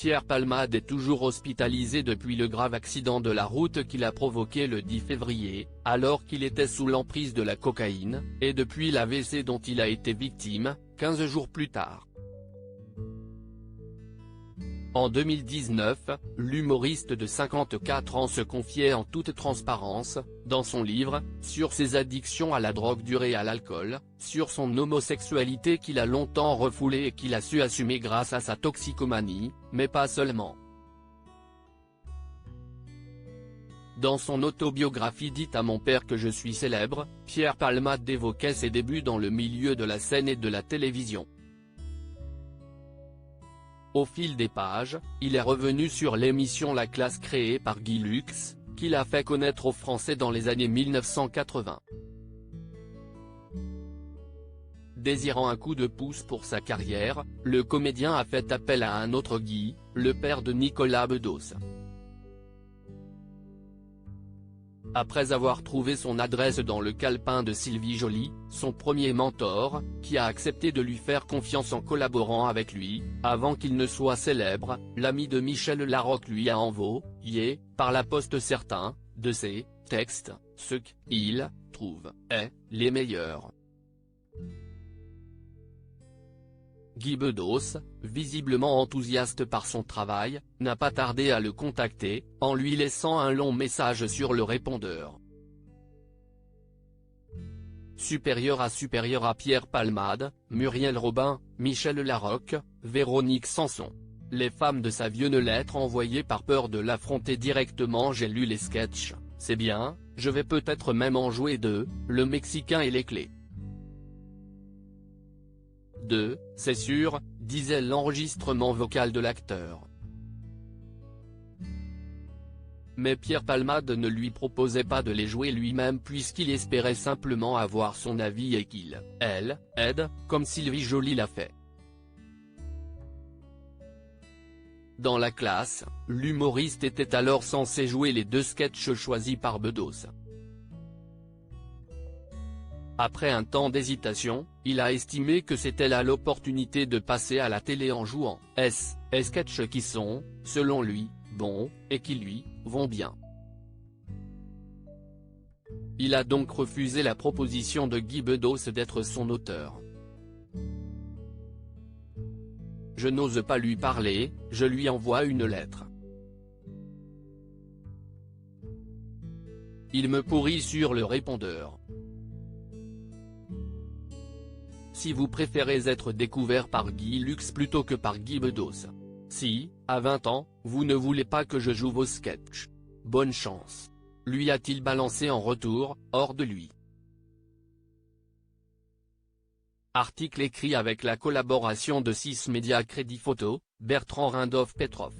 Pierre Palmade est toujours hospitalisé depuis le grave accident de la route qu'il a provoqué le 10 février, alors qu'il était sous l'emprise de la cocaïne, et depuis l'AVC dont il a été victime, 15 jours plus tard. En 2019, l'humoriste de 54 ans se confiait en toute transparence, dans son livre, sur ses addictions à la drogue dure et à l'alcool, sur son homosexualité qu'il a longtemps refoulée et qu'il a su assumer grâce à sa toxicomanie, mais pas seulement. Dans son autobiographie dite À mon père que je suis célèbre, Pierre Palmade évoquait ses débuts dans le milieu de la scène et de la télévision. Au fil des pages, il est revenu sur l'émission La Classe créée par Guy Lux, qu'il a fait connaître aux Français dans les années 1980. Désirant un coup de pouce pour sa carrière, le comédien a fait appel à un autre Guy, le père de Nicolas Bedos. Après avoir trouvé son adresse dans le calepin de Sylvie Joly, son premier mentor, qui a accepté de lui faire confiance en collaborant avec lui, avant qu'il ne soit célèbre, l'ami de Michel Larocque lui a envoyé, par la poste certains, de ses textes, ce qu'il trouve les meilleurs. Guy Bedos, visiblement enthousiaste par son travail, n'a pas tardé à le contacter, en lui laissant un long message sur le répondeur. Supérieur à Pierre Palmade, Muriel Robin, Michel Larocque, Véronique Sanson. Les femmes de sa vieux lettre envoyée par peur de l'affronter directement. J'ai lu les sketchs, c'est bien, je vais peut-être même en jouer deux, le Mexicain et les clés. C'est sûr, disait l'enregistrement vocal de l'acteur. Mais Pierre Palmade ne lui proposait pas de les jouer lui-même puisqu'il espérait simplement avoir son avis et qu'il aide, comme Sylvie Joly l'a fait. Dans La Classe, l'humoriste était alors censé jouer les deux sketchs choisis par Bedos. Après un temps d'hésitation, il a estimé que c'était là l'opportunité de passer à la télé en jouant sketchs qui sont, selon lui, bons, et qui lui vont bien. Il a donc refusé la proposition de Guy Bedos d'être son auteur. Je n'ose pas lui parler, je lui envoie une lettre. Il me pourrit sur le répondeur. Si vous préférez être découvert par Guy Lux plutôt que par Guy Bedos. Si, à 20 ans, vous ne voulez pas que je joue vos sketchs. Bonne chance. Lui a-t-il balancé en retour, hors de lui. Article écrit avec la collaboration de 6 Médias Crédit Photo, Bertrand Rindolph Petrov.